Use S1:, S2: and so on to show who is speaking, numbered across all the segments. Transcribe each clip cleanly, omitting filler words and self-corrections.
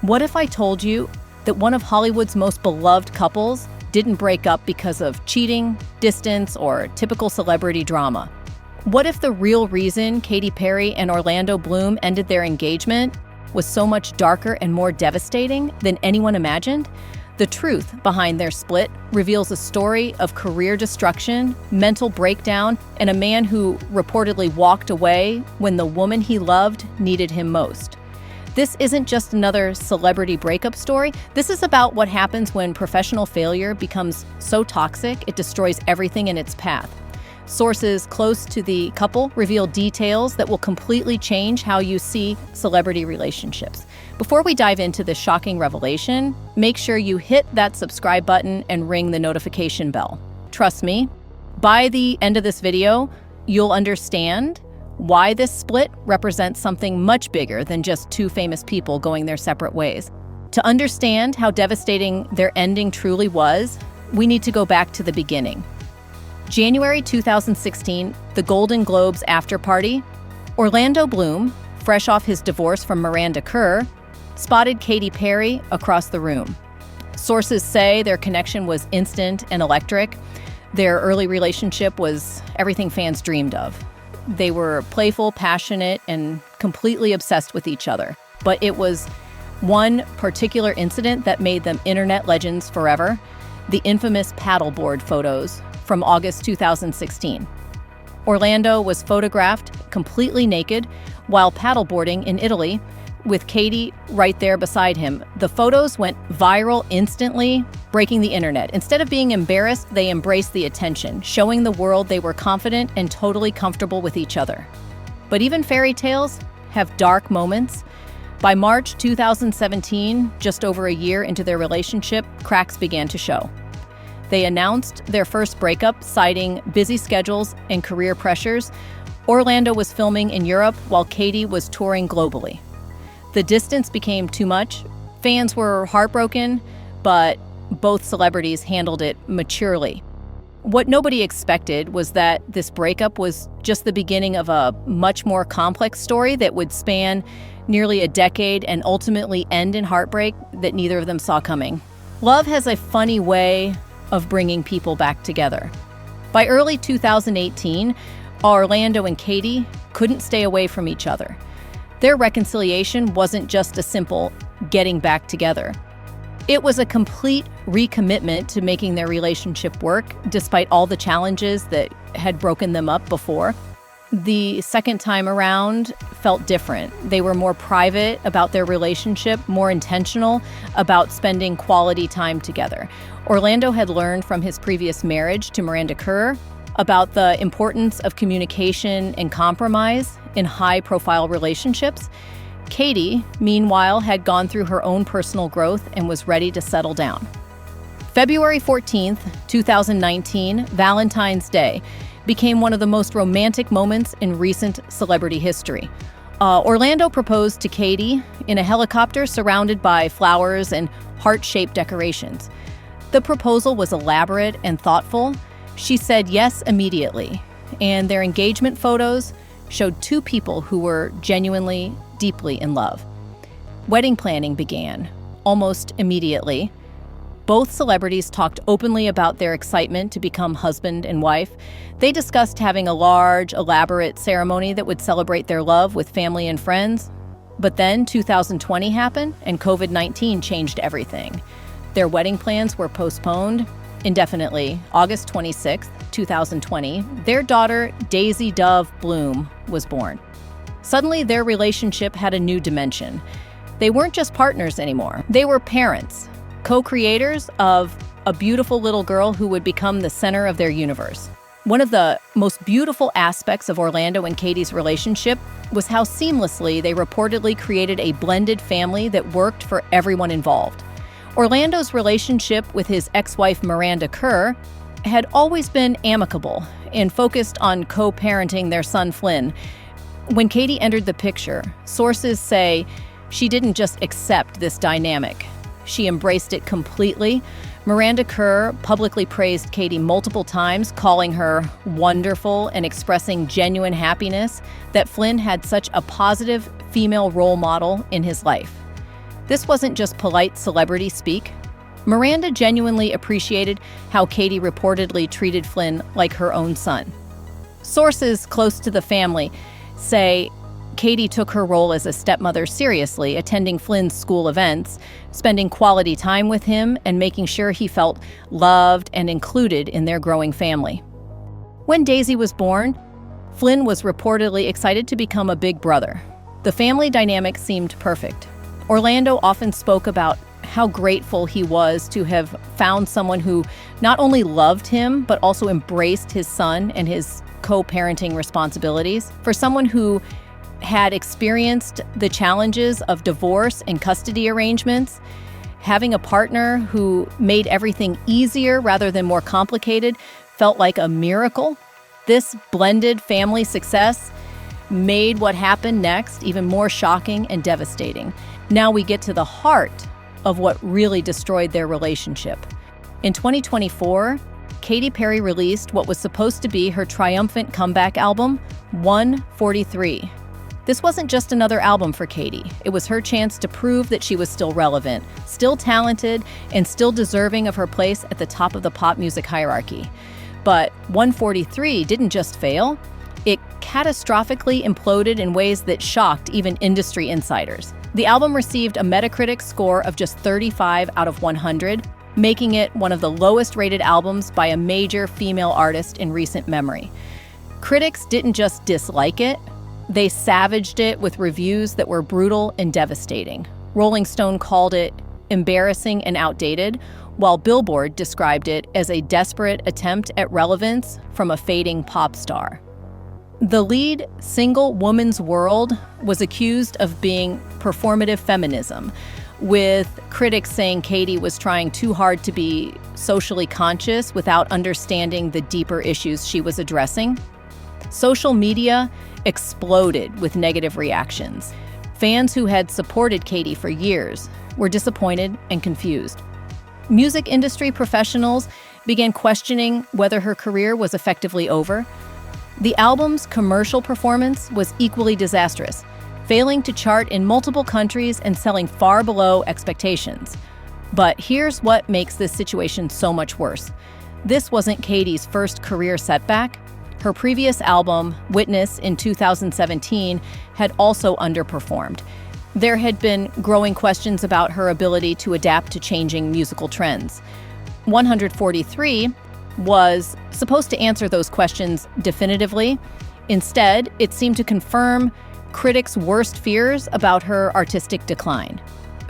S1: What if I told you that one of Hollywood's most beloved couples didn't break up because of cheating, distance, or typical celebrity drama? What if the real reason Katy Perry and Orlando Bloom ended their engagement was so much darker and more devastating than anyone imagined? The truth behind their split reveals a story of career destruction, mental breakdown, and a man who reportedly walked away when the woman he loved needed him most. This isn't just another celebrity breakup story. This is about what happens when professional failure becomes so toxic it destroys everything in its path. Sources close to the couple reveal details that will completely change how you see celebrity relationships. Before we dive into this shocking revelation, make sure you hit that subscribe button and ring the notification bell. Trust me, by the end of this video, you'll understand why this split represents something much bigger than just two famous people going their separate ways. To understand how devastating their ending truly was, we need to go back to the beginning. January 2016, the Golden Globes after party. Orlando Bloom, fresh off his divorce from Miranda Kerr, spotted Katy Perry across the room. Sources say their connection was instant and electric. Their early relationship was everything fans dreamed of. They were playful, passionate, and completely obsessed with each other. But it was one particular incident that made them internet legends forever: the infamous paddleboard photos from August 2016. Orlando was photographed completely naked while paddleboarding in Italy, with Katy right there beside him. The photos went viral instantly, breaking the internet. Instead of being embarrassed, they embraced the attention, showing the world they were confident and totally comfortable with each other. But even fairy tales have dark moments. By March 2017, just over a year into their relationship, cracks began to show. They announced their first breakup, citing busy schedules and career pressures. Orlando was filming in Europe while Katy was touring globally. The distance became too much. Fans were heartbroken, but both celebrities handled it maturely. What nobody expected was that this breakup was just the beginning of a much more complex story that would span nearly a decade and ultimately end in heartbreak that neither of them saw coming. Love has a funny way of bringing people back together. By early 2018, Orlando and Katy couldn't stay away from each other. Their reconciliation wasn't just a simple getting back together. It was a complete recommitment to making their relationship work, despite all the challenges that had broken them up before. The second time around felt different. They were more private about their relationship, more intentional about spending quality time together. Orlando had learned from his previous marriage to Miranda Kerr about the importance of communication and compromise in high-profile relationships. Katy, meanwhile, had gone through her own personal growth and was ready to settle down. February 14th, 2019, Valentine's Day, became one of the most romantic moments in recent celebrity history. Orlando proposed to Katy in a helicopter surrounded by flowers and heart-shaped decorations. The proposal was elaborate and thoughtful. She said yes immediately, and their engagement photos showed two people who were genuinely, deeply in love. Wedding planning began almost immediately. Both celebrities talked openly about their excitement to become husband and wife. They discussed having a large, elaborate ceremony that would celebrate their love with family and friends. But then 2020 happened, and COVID-19 changed everything. Their wedding plans were postponed indefinitely. August 26, 2020, their daughter, Daisy Dove Bloom, was born. Suddenly, their relationship had a new dimension. They weren't just partners anymore. They were parents, co-creators of a beautiful little girl who would become the center of their universe. One of the most beautiful aspects of Orlando and Katy's relationship was how seamlessly they reportedly created a blended family that worked for everyone involved. Orlando's relationship with his ex-wife Miranda Kerr had always been amicable and focused on co-parenting their son Flynn. When Katy entered the picture, sources say she didn't just accept this dynamic. She embraced it completely. Miranda Kerr publicly praised Katy multiple times, calling her wonderful and expressing genuine happiness that Flynn had such a positive female role model in his life. This wasn't just polite celebrity speak. Miranda genuinely appreciated how Katy reportedly treated Flynn like her own son. Sources close to the family say Katy took her role as a stepmother seriously, attending Flynn's school events, spending quality time with him, and making sure he felt loved and included in their growing family. When Daisy was born, Flynn was reportedly excited to become a big brother. The family dynamic seemed perfect. Orlando often spoke about how grateful he was to have found someone who not only loved him, but also embraced his son and his co-parenting responsibilities. For someone who had experienced the challenges of divorce and custody arrangements, having a partner who made everything easier rather than more complicated felt like a miracle. This blended family success made what happened next even more shocking and devastating. Now we get to the heart of what really destroyed their relationship. In 2024, Katy Perry released what was supposed to be her triumphant comeback album, 143. This wasn't just another album for Katy. It was her chance to prove that she was still relevant, still talented, and still deserving of her place at the top of the pop music hierarchy. But 143 didn't just fail. It catastrophically imploded in ways that shocked even industry insiders. The album received a Metacritic score of just 35 out of 100, making it one of the lowest-rated albums by a major female artist in recent memory. Critics didn't just dislike it, they savaged it with reviews that were brutal and devastating. Rolling Stone called it embarrassing and outdated, while Billboard described it as a desperate attempt at relevance from a fading pop star. The lead single, Woman's World, was accused of being performative feminism, with critics saying Katy was trying too hard to be socially conscious without understanding the deeper issues she was addressing. Social media exploded with negative reactions. Fans who had supported Katy for years were disappointed and confused. Music industry professionals began questioning whether her career was effectively over. The album's commercial performance was equally disastrous, failing to chart in multiple countries and selling far below expectations. But here's what makes this situation so much worse. This wasn't Katy's first career setback. Her previous album, Witness, in 2017, had also underperformed. There had been growing questions about her ability to adapt to changing musical trends. 143 was supposed to answer those questions definitively. Instead, it seemed to confirm critics' worst fears about her artistic decline.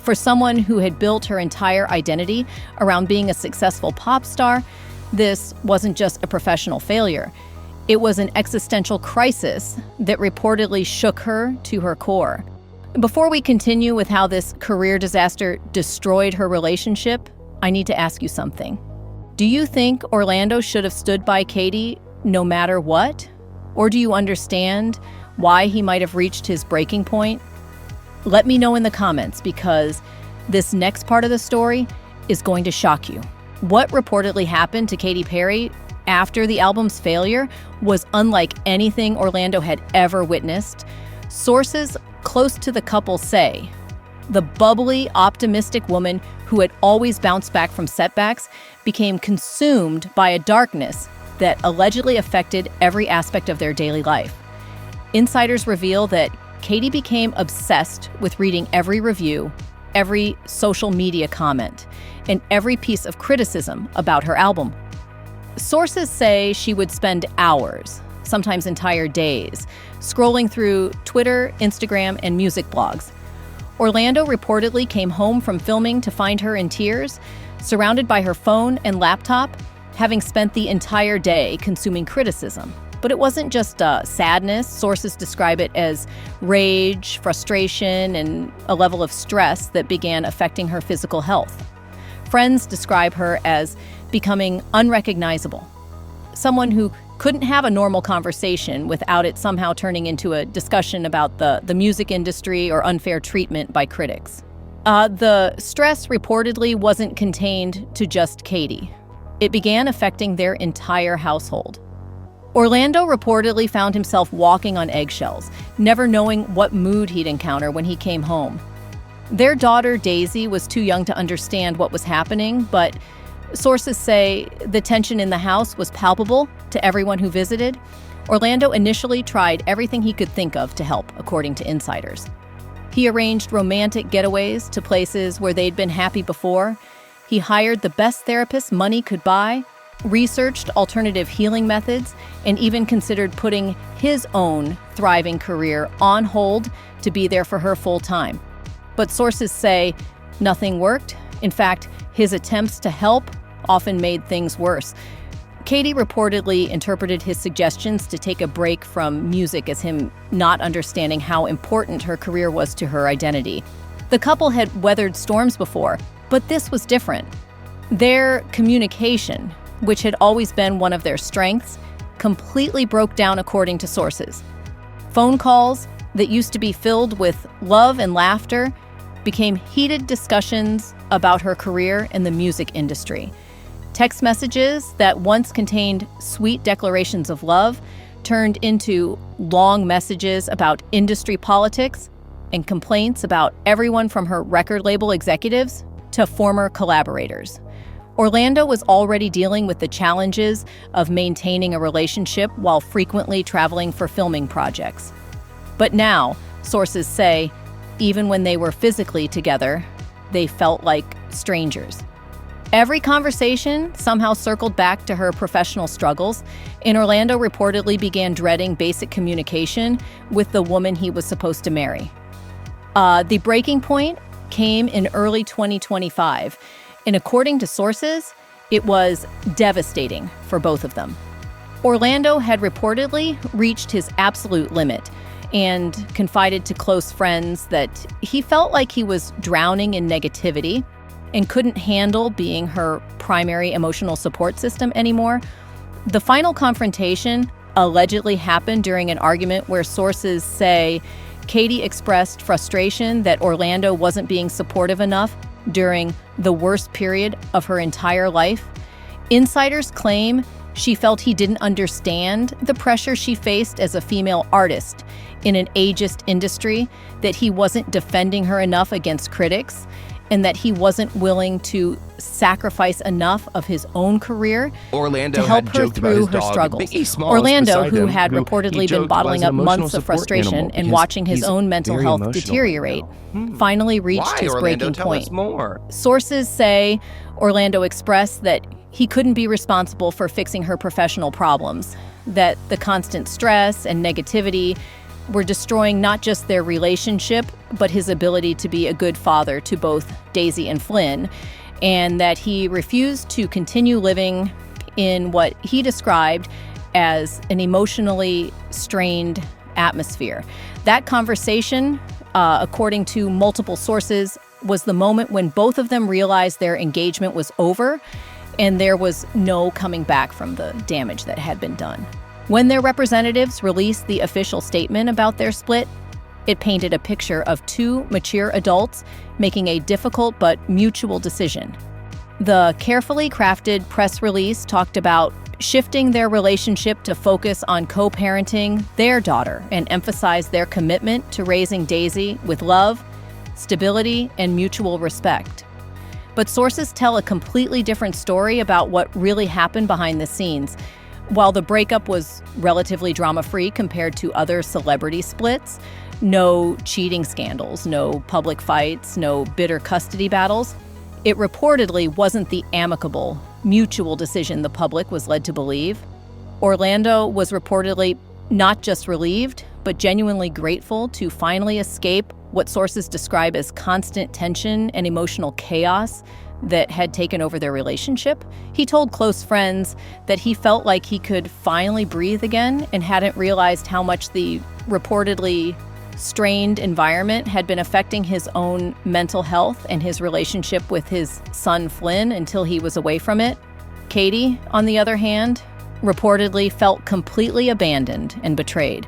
S1: For someone who had built her entire identity around being a successful pop star, this wasn't just a professional failure. It was an existential crisis that reportedly shook her to her core. Before we continue with how this career disaster destroyed her relationship, I need to ask you something. Do you think Orlando should have stood by Katy no matter what? Or do you understand why he might have reached his breaking point? Let me know in the comments, because this next part of the story is going to shock you. What reportedly happened to Katy Perry after the album's failure was unlike anything Orlando had ever witnessed. Sources close to the couple say the bubbly, optimistic woman who had always bounced back from setbacks became consumed by a darkness that allegedly affected every aspect of their daily life. Insiders reveal that Katy became obsessed with reading every review, every social media comment, and every piece of criticism about her album. Sources say she would spend hours, sometimes entire days, scrolling through Twitter, Instagram, and music blogs. Orlando reportedly came home from filming to find her in tears, surrounded by her phone and laptop, having spent the entire day consuming criticism. But it wasn't just sadness. Sources describe it as rage, frustration, and a level of stress that began affecting her physical health. Friends describe her as becoming unrecognizable, someone who couldn't have a normal conversation without it somehow turning into a discussion about the music industry or unfair treatment by critics. The stress reportedly wasn't contained to just Katy. It began affecting their entire household. Orlando reportedly found himself walking on eggshells, never knowing what mood he'd encounter when he came home. Their daughter, Daisy, was too young to understand what was happening, but sources say the tension in the house was palpable to everyone who visited. Orlando initially tried everything he could think of to help, according to insiders. He arranged romantic getaways to places where they'd been happy before. He hired the best therapists money could buy, researched alternative healing methods, and even considered putting his own thriving career on hold to be there for her full time. But sources say nothing worked. In fact, his attempts to help often made things worse. Katy reportedly interpreted his suggestions to take a break from music as him not understanding how important her career was to her identity. The couple had weathered storms before, but this was different. Their communication, which had always been one of their strengths, completely broke down according to sources. Phone calls that used to be filled with love and laughter became heated discussions about her career in the music industry. Text messages that once contained sweet declarations of love turned into long messages about industry politics and complaints about everyone from her record label executives to former collaborators. Orlando was already dealing with the challenges of maintaining a relationship while frequently traveling for filming projects. But now, sources say, even when they were physically together, they felt like strangers. Every conversation somehow circled back to her professional struggles, and Orlando reportedly began dreading basic communication with the woman he was supposed to marry. The breaking point came in early 2025, and according to sources, it was devastating for both of them. Orlando had reportedly reached his absolute limit and confided to close friends that he felt like he was drowning in negativity and couldn't handle being her primary emotional support system anymore. The final confrontation allegedly happened during an argument where sources say Katy expressed frustration that Orlando wasn't being supportive enough during the worst period of her entire life. Insiders claim she felt he didn't understand the pressure she faced as a female artist in an ageist industry, that he wasn't defending her enough against critics, and that he wasn't willing to sacrifice enough of his own career to help her through her struggles. Orlando, who had reportedly been bottling up months of frustration and watching his own mental health deteriorate, finally reached his breaking point. Sources say Orlando expressed that he couldn't be responsible for fixing her professional problems, that the constant stress and negativity were destroying not just their relationship, but his ability to be a good father to both Daisy and Flynn, and that he refused to continue living in what he described as an emotionally strained atmosphere. That conversation, according to multiple sources, was the moment when both of them realized their engagement was over and there was no coming back from the damage that had been done. When their representatives released the official statement about their split, it painted a picture of two mature adults making a difficult but mutual decision. The carefully crafted press release talked about shifting their relationship to focus on co-parenting their daughter and emphasized their commitment to raising Daisy with love, stability, and mutual respect. But sources tell a completely different story about what really happened behind the scenes. While the breakup was relatively drama-free compared to other celebrity splits, no cheating scandals, no public fights, no bitter custody battles, it reportedly wasn't the amicable, mutual decision the public was led to believe. Orlando was reportedly not just relieved, but genuinely grateful to finally escape what sources describe as constant tension and emotional chaos that had taken over their relationship. He told close friends that he felt like he could finally breathe again and hadn't realized how much the reportedly strained environment had been affecting his own mental health and his relationship with his son Flynn until he was away from it. Katy, on the other hand, reportedly felt completely abandoned and betrayed.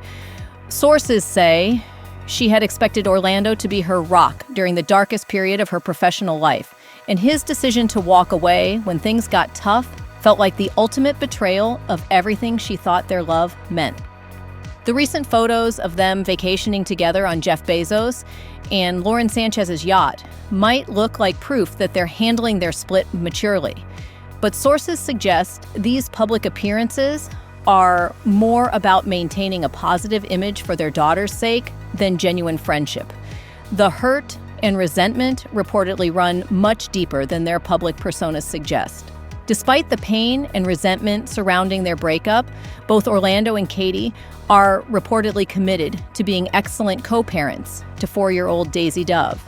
S1: Sources say she had expected Orlando to be her rock during the darkest period of her professional life, and his decision to walk away when things got tough felt like the ultimate betrayal of everything she thought their love meant. The The recent photos of them vacationing together on Jeff Bezos and Lauren Sanchez's yacht might look like proof that they're handling their split maturely. But sources suggest these public appearances are more about maintaining a positive image for their daughter's sake than genuine friendship. The hurt and resentment reportedly run much deeper than their public personas suggest. Despite the pain and resentment surrounding their breakup, both Orlando and Katy are reportedly committed to being excellent co-parents to 4-year-old Daisy Dove.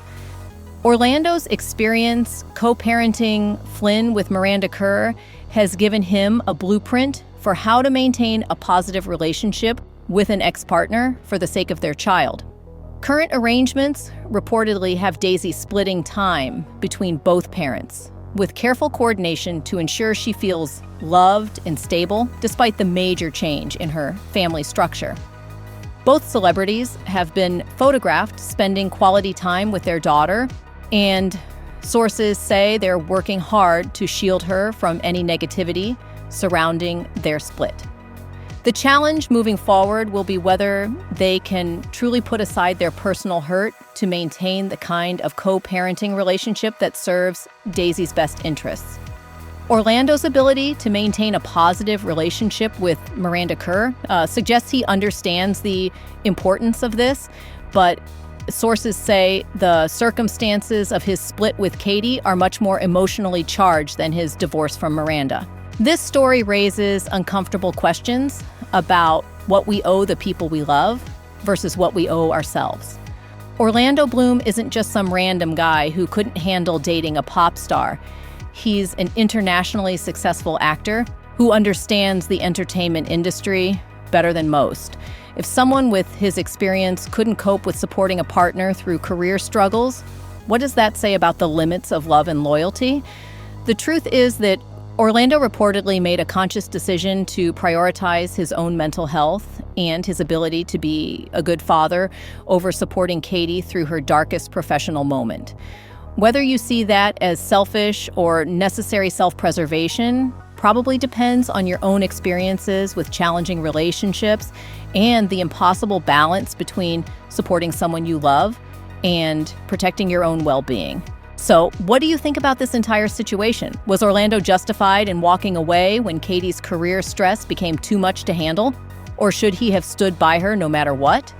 S1: Orlando's experience co-parenting Flynn with Miranda Kerr has given him a blueprint for how to maintain a positive relationship with an ex-partner for the sake of their child. Current arrangements reportedly have Daisy splitting time between both parents, with careful coordination to ensure she feels loved and stable despite the major change in her family structure. Both celebrities have been photographed spending quality time with their daughter, and sources say they're working hard to shield her from any negativity surrounding their split. The challenge moving forward will be whether they can truly put aside their personal hurt to maintain the kind of co-parenting relationship that serves Daisy's best interests. Orlando's ability to maintain a positive relationship with Miranda Kerr suggests he understands the importance of this, but sources say the circumstances of his split with Katy are much more emotionally charged than his divorce from Miranda. This story raises uncomfortable questions about what we owe the people we love versus what we owe ourselves. Orlando Bloom isn't just some random guy who couldn't handle dating a pop star. He's an internationally successful actor who understands the entertainment industry better than most. If someone with his experience couldn't cope with supporting a partner through career struggles, what does that say about the limits of love and loyalty? The truth is that Orlando reportedly made a conscious decision to prioritize his own mental health and his ability to be a good father over supporting Katy through her darkest professional moment. Whether you see that as selfish or necessary self-preservation probably depends on your own experiences with challenging relationships and the impossible balance between supporting someone you love and protecting your own well-being. So, what do you think about this entire situation? Was Orlando justified in walking away when Katy's career stress became too much to handle? Or should he have stood by her no matter what?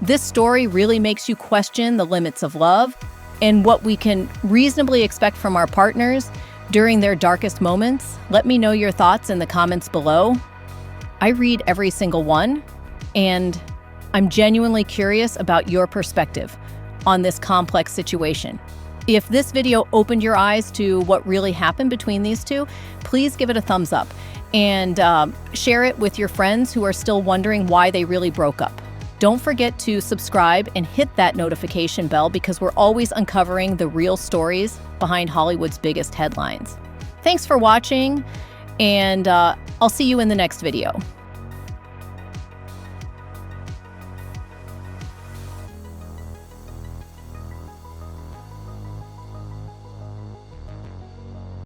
S1: This story really makes you question the limits of love and what we can reasonably expect from our partners during their darkest moments. Let me know your thoughts in the comments below. I read every single one, and I'm genuinely curious about your perspective on this complex situation. If this video opened your eyes to what really happened between these two, please give it a thumbs up and share it with your friends who are still wondering why they really broke up. Don't forget to subscribe and hit that notification bell because we're always uncovering the real stories behind Hollywood's biggest headlines. Thanks for watching, and I'll see you in the next video.